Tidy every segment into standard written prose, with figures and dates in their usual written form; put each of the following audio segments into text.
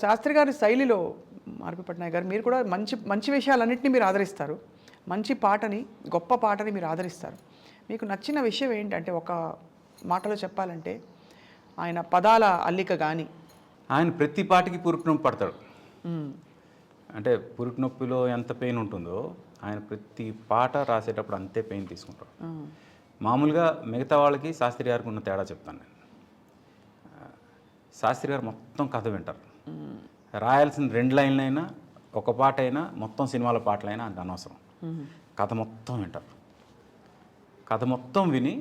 శాస్త్రి గారి శైలిలో ఆర్‌పి పట్నాయక్ గారు మీరు కూడా మంచి మంచి విషయాలన్నింటినీ మీరు ఆదరిస్తారు. మంచి పాటని, గొప్ప పాటని మీరు ఆదరిస్తారు. మీకు నచ్చిన విషయం ఏంటంటే ఒక మాటలో చెప్పాలంటే ఆయన పదాల అల్లిక గాని ఆయన ప్రతి పాటకి పురుటి నొప్పి పడతాడు. అంటే పురుటి నొప్పిలో ఎంత పెయిన్ ఉంటుందో ఆయన ప్రతి పాట రాసేటప్పుడు అంతే పెయిన్ తీసుకుంటాడు. మామూలుగా మిగతా వాళ్ళకి శాస్త్రి గారికి ఉన్న తేడా చెప్తాను నేను. శాస్త్రి గారు మొత్తం కథ వింటారు. రాయాల్సిన 2 లైన్లైనా ఒక పాట అయినా మొత్తం సినిమాల పాటలైనా అంత అనవసరం. కథ మొత్తం వింటారు. కథ మొత్తం విని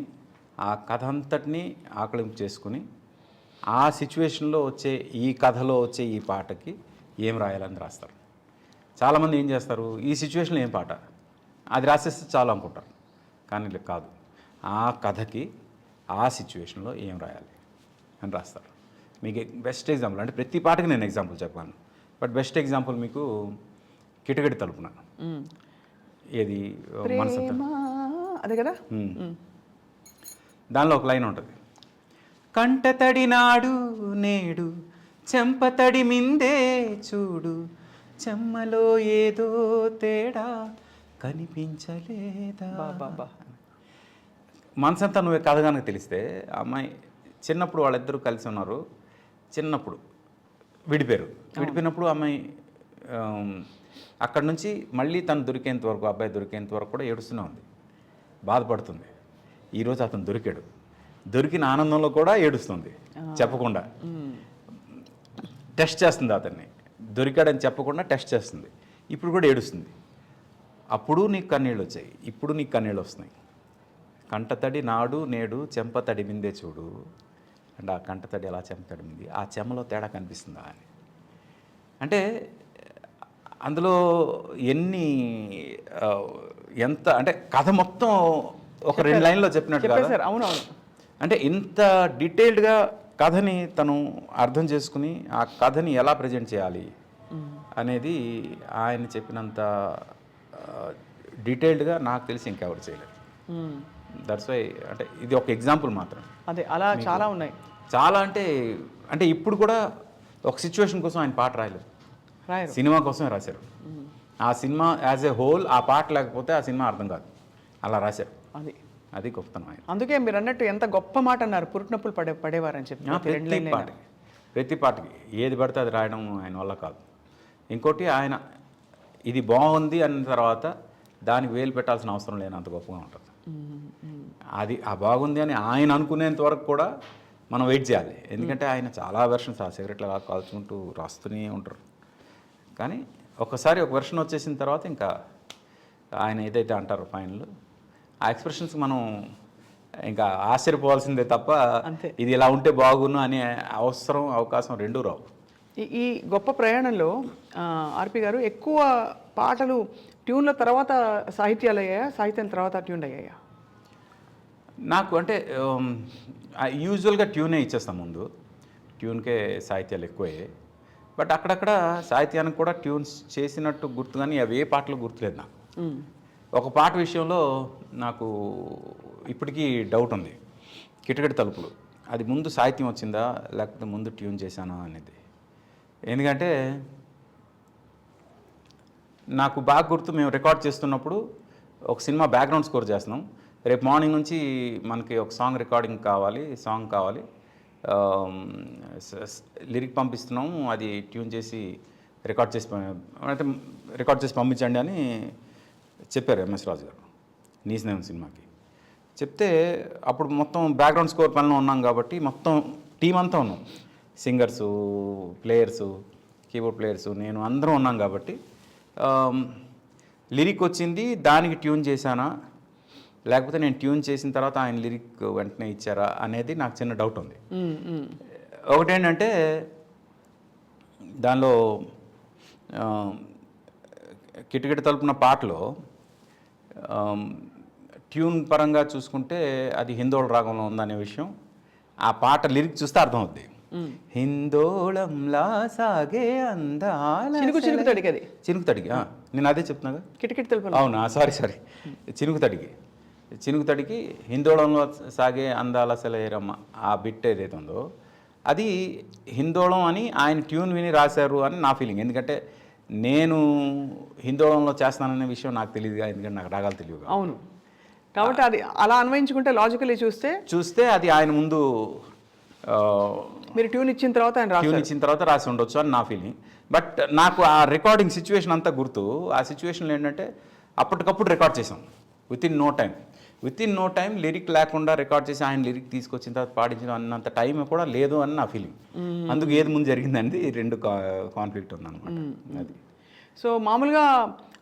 ఆ కథ అంతటినీ ఆకలింపు చేసుకుని ఆ సిచ్యువేషన్లో వచ్చే ఈ కథలో వచ్చే ఈ పాటకి ఏం రాయాలని రాస్తారు. చాలామంది ఏం చేస్తారు, ఈ సిచ్యువేషన్లో ఏం పాట అది రాసేస్తే చాలు అనుకుంటారు. కానీ ఇలా కాదు, ఆ కథకి ఆ సిచ్యువేషన్లో ఏం రాయాలి అని రాస్తారు. మీకు బెస్ట్ ఎగ్జాంపుల్ అంటే ప్రతి పాటకి నేను ఎగ్జాంపుల్ చెప్పాను, బట్ బెస్ట్ ఎగ్జాంపుల్ మీకు కిటకిట తలుపున. ఏది మనసంతా అదే కదా. దానిలో ఒక లైన్ ఉంటుంది, కంటతడి నాడు నేడు చెంపతడి మిందే చూడు, చెమ్మలో ఏదో తేడా కనిపించలేదా. మనసంతా నువ్వే కథ కనుక తెలిస్తే అమ్మాయి చిన్నప్పుడు వాళ్ళిద్దరూ కలిసి ఉన్నారు, చిన్నప్పుడు విడిపోయినప్పుడు అమ్మాయి అక్కడి నుంచి మళ్ళీ తను దొరికేంత వరకు, అబ్బాయి దొరికేంత వరకు కూడా ఏడుస్తూనే ఉంది, బాధపడుతుంది. ఈరోజు అతను దొరికాడు, దొరికిన ఆనందంలో కూడా ఏడుస్తుంది చెప్పకుండా. టెస్ట్ చేస్తుంది అతన్ని, దొరికాడని చెప్పకుండా టెస్ట్ చేస్తుంది. ఇప్పుడు కూడా ఏడుస్తుంది. అప్పుడు నీకు కన్నీళ్ళు వచ్చాయి, ఇప్పుడు నీకు కన్నీళ్ళు వస్తున్నాయి. కంటతడి నాడు నేడు చెంపతడి మిందే చూడు అంటే ఆ కంటతడి ఎలా చెంపతడి మింది, ఆ చెమ్మలో తేడా కనిపిస్తుందా అని. అంటే అందులో ఎంత అంటే కథ మొత్తం ఒక 2 లైన్లో చెప్పినట్టు కాదు. అవునవును. అంటే ఇంత డీటెయిల్డ్గా కథని తను అర్థం చేసుకుని ఆ కథని ఎలా ప్రజెంట్ చేయాలి అనేది ఆయన చెప్పినంత డీటెయిల్డ్గా నాకు తెలిసి ఇంకెవరు చేయలేదు. దట్స్ వై అంటే ఇది ఒక ఎగ్జాంపుల్ మాత్రం. అదే అలా చాలా ఉన్నాయి. చాలా అంటే ఇప్పుడు కూడా ఒక సిచ్యువేషన్ కోసం ఆయన పాట రాయలేదు, సినిమా కోసమే రాశారు. ఆ సినిమా యాజ్ ఏ హోల్ ఆ పాట లేకపోతే ఆ సినిమా అర్థం కాదు, అలా రాశారు. అది గొప్పతనం ఆయన. అందుకే మీరు అన్నట్టు ఎంత గొప్ప మాట అన్నారు, పురుటినొప్పులు పడేవారని చెప్పి. ప్రతి పాటకి ఏది పడితే అది రాయడం ఆయన వల్ల కాదు. ఇంకోటి ఆయన ఇది బాగుంది అన్న తర్వాత దానికి వేలు పెట్టాల్సిన అవసరం లేనంత గొప్పగా ఉంటుంది. అది ఆ బాగుంది అని ఆయన అనుకునేంత వరకు కూడా మనం వెయిట్ చేయాలి. ఎందుకంటే ఆయన చాలా వెర్షన్స్ ఆ సిగరెట్లు అలా కాల్చుకుంటూ రాస్తూనే ఉంటారు. కానీ ఒకసారి ఒక వెర్షన్ వచ్చేసిన తర్వాత ఇంకా ఆయన ఏదైతే అంటారో ఫైనల్ ఆ ఎక్స్ప్రెషన్స్ మనం ఇంకా ఆశ్చర్యపోవాల్సిందే తప్ప ఇది ఇలా ఉంటే బాగును అనే అవకాశం రెండూ రావు. ఈ గొప్ప ప్రయాణంలో ఆర్‌పి గారు ఎక్కువ పాటలు ట్యూన్ల తర్వాత సాహిత్యాలు అయ్యాయా, సాహిత్యం తర్వాత ట్యూన్ అయ్యాయా? నాకు అంటే యూజువల్గా ట్యూనే ఇచ్చేస్తాం ముందు, ట్యూన్కే సాహిత్యాలు ఎక్కువయ్యాయి. బట్ అక్కడక్కడ సాహిత్యానికి కూడా ట్యూన్స్ చేసినట్టు గుర్తు, కానీ అవి ఏ పాటలు గుర్తులేదు నాకు. ఒక పాట విషయంలో నాకు ఇప్పటికీ డౌట్ ఉంది, కిటకిట తలుపులు. అది ముందు సాహిత్యం వచ్చిందా లేకపోతే ముందు ట్యూన్ చేశానా అనేది. ఎందుకంటే నాకు బాగా గుర్తు, మేము రికార్డ్ చేస్తున్నప్పుడు ఒక సినిమా బ్యాక్గ్రౌండ్ స్కోర్ చేస్తున్నాం. రేపు మార్నింగ్ నుంచి మనకి ఒక సాంగ్ కావాలి, లిరిక్ పంపిస్తున్నాము, అది ట్యూన్ చేసి రికార్డ్ చేసి పంపించండి అని చెప్పారు ఎంఎస్ రాజు గారు నీ స్నేహం సినిమాకి. చెప్తే అప్పుడు మొత్తం బ్యాక్గ్రౌండ్ స్కోర్ పనిలో ఉన్నాం కాబట్టి మొత్తం టీం అంతా ఉన్నాం, సింగర్సు, ప్లేయర్సు, కీబోర్డ్ ప్లేయర్సు, నేను అందరం ఉన్నాం కాబట్టి లిరిక్ వచ్చింది, దానికి ట్యూన్ చేశానా లేకపోతే నేను ట్యూన్ చేసిన తర్వాత ఆయన లిరిక్ వెంటనే ఇచ్చారా అనేది నాకు చిన్న డౌట్ ఉంది. ఒకటేంటంటే దానిలో కిటకిట తలుపున పాటలో ట్యూన్ పరంగా చూసుకుంటే అది హిందోళ రాగంలో ఉందనే విషయం ఆ పాట లిరిక్ చూస్తే అర్థమవుద్ది. హిందోళంలా సాగే అందాల చినుకు తడిగి నేను అదే చెప్తున్నాగా, కిటకిట తలుపు. అవునా, సారీ చినుకు తడికి హిందోళంలో సాగే అందాల సెలయేరమ్మ ఆ బిట్ ఏదైతే ఉందో అది హిందోళం అని ఆయన ట్యూన్ విని రాశారు అని నా ఫీలింగ్. ఎందుకంటే నేను హిందోళంలో చేస్తాననే విషయం నాకు తెలియదుగా, ఎందుకంటే నాకు రాగాలు తెలియదు. అవును, కాబట్టి అది అలా అన్వయించుకుంటే లాజికలీ చూస్తే అది ఆయన ముందు మీరు ట్యూన్ ఇచ్చిన తర్వాత ఆయన ట్యూన్ ఇచ్చిన తర్వాత రాసి ఉండొచ్చు అని నా ఫీలింగ్. బట్ నాకు ఆ రికార్డింగ్ సిచ్యువేషన్ అంతా గుర్తు. ఆ సిచ్యువేషన్లో ఏంటంటే అప్పటికప్పుడు రికార్డ్ చేసాం with in no time lyric లేకుండా రికార్డ్ చేసి ఆయన లిరిక్ తీసుకొచ్చిన తర్వాత పాడించడం అన్నంత టైం కూడా లేదు అని నా ఫీలింగ్. అందుకు ఏది ముందు జరిగిందండి, రెండు కాన్ఫ్లిక్ట్ ఉందన్నమాట. అది సో మామూలుగా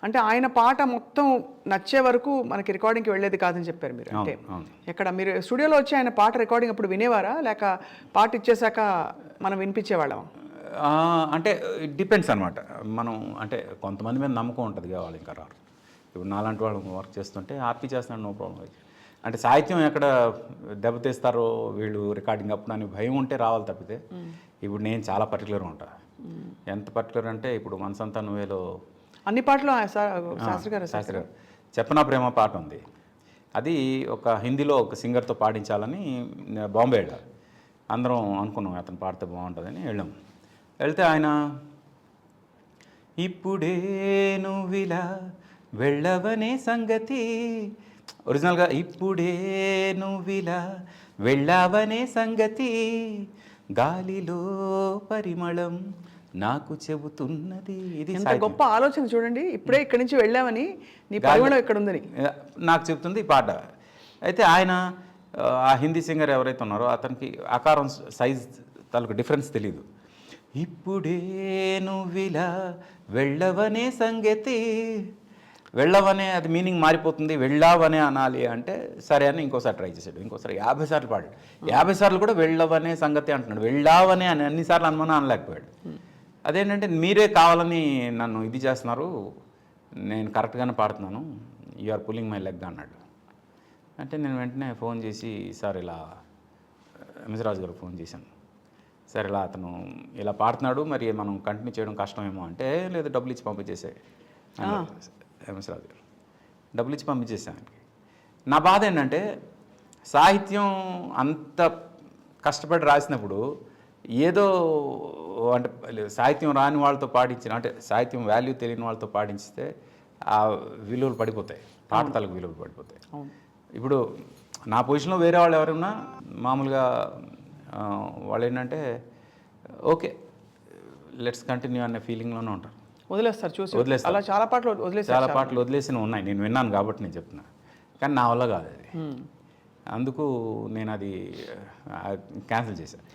అంటే ఆయన పాట మొత్తం నచ్చే వరకు మనకి రికార్డింగ్కి వెళ్ళేది కాదని చెప్పారు మీరు. అంటే ఎక్కడ మీరు స్టూడియోలో వచ్చి ఆయన పాట రికార్డింగ్ అప్పుడు వినేవారా, లేక పాట ఇచ్చేసాక మనం వినిపించేవాళ్ళం? అంటే ఇట్ డిపెండ్స్ అనమాట. మనం అంటే కొంతమంది మీద నమ్మకం ఉంటుంది కదా, వాళ్ళు ఇంకా రారు. ఇప్పుడు నాలాంటి వాళ్ళు వర్క్ చేస్తుంటే ఆర్పీ చేస్తున్నాడు, నో ప్రాబ్లం. అంటే సాహిత్యం ఎక్కడ దెబ్బతీస్తారో వీళ్ళు రికార్డింగ్ అప్పుడు అని భయం ఉంటే రావాలి తప్పితే. ఇప్పుడు నేను చాలా పర్టికులర్గా ఉంటాను. ఎంత పర్టికులర్ అంటే ఇప్పుడు మనసంతా నువ్వేలో అన్ని పాటలు శాస్త్రి గారు చెప్పనా ప్రేమ పాట ఉంది. అది ఒక హిందీలో ఒక సింగర్తో పాడించాలని బాంబే వెళ్ళారు. అందరం అనుకున్నాం అతను పాడితే బాగుంటుందని వెళ్ళాం. వెళ్తే ఆయన ఇప్పుడే నువ్విలా వెళ్ళవనే సంగతి, ఒరిజినల్గా ఇప్పుడే నువ్విలా వెళ్ళవనే సంగతి, గాలిలో పరిమళం నాకు చెబుతున్నది. ఇది ఎంత గొప్ప ఆలోచన చూడండి, ఇప్పుడే ఇక్కడి నుంచి వెళ్ళామని నీ పరిమళం ఎక్కడ ఉందని నాకు చెబుతుంది ఈ పాట. అయితే ఆయన ఆ హిందీ సింగర్ ఎవరైతే ఉన్నారో అతనికి ఆకారం సైజ్ తాలూకు డిఫరెన్స్ తెలీదు. ఇప్పుడే నువ్విలా వెళ్ళవనే సంగతి, వెళ్ళవనే అది మీనింగ్ మారిపోతుంది, వెళ్ళావనే అనాలి అంటే సరే అని ఇంకోసారి ట్రై చేశాడు. ఇంకోసారి 50 సార్లు పాడాడు. 50 సార్లు కూడా వెళ్ళవనే సంగతి అంటున్నాడు. వెళ్ళావనే అని అన్నిసార్లు అనలేకపోయాడు. అదేంటంటే మీరే కావాలని నన్ను ఇది చేస్తున్నారు, నేను కరెక్ట్గానే పాడుతున్నాను, you are pulling my leg అన్నాడు. అంటే నేను వెంటనే ఫోన్ చేసి సార్ ఇలా ఎంఎస్ రాజు గారికి ఫోన్ చేశాను, సార్ ఇలా అతను ఇలా పాడుతున్నాడు, మరి మనం కంటిన్యూ చేయడం కష్టమేమో అంటే లేదు డబ్బులు ఇచ్చి పంపించేసే ఎంఎస్ రాజు గారు. డబ్బులు ఇచ్చి పంపించేసాను. నా బాధ ఏంటంటే సాహిత్యం అంత కష్టపడి రాసినప్పుడు ఏదో అంటే సాహిత్యం రాని వాళ్ళతో పాడించిన, అంటే సాహిత్యం వాల్యూ తెలియని వాళ్ళతో పాడించితే ఆ విలువలు పడిపోతాయి, పాట తాలూకు విలువలు పడిపోతాయి. ఇప్పుడు నా పొజిషన్లో వేరే వాళ్ళు ఎవరున్నా మామూలుగా వాళ్ళు ఏంటంటే ఓకే లెట్స్ కంటిన్యూ అనే ఫీలింగ్లోనే ఉంటారు, వదిలేస్తారు. అలా చాలా పాటలు వదిలేసినవి ఉన్నాయి, నేను విన్నాను కాబట్టి నేను చెప్తున్నా. కానీ నా వల్ల కాదు అది, అందుకు నేను అది క్యాన్సిల్ చేశాను.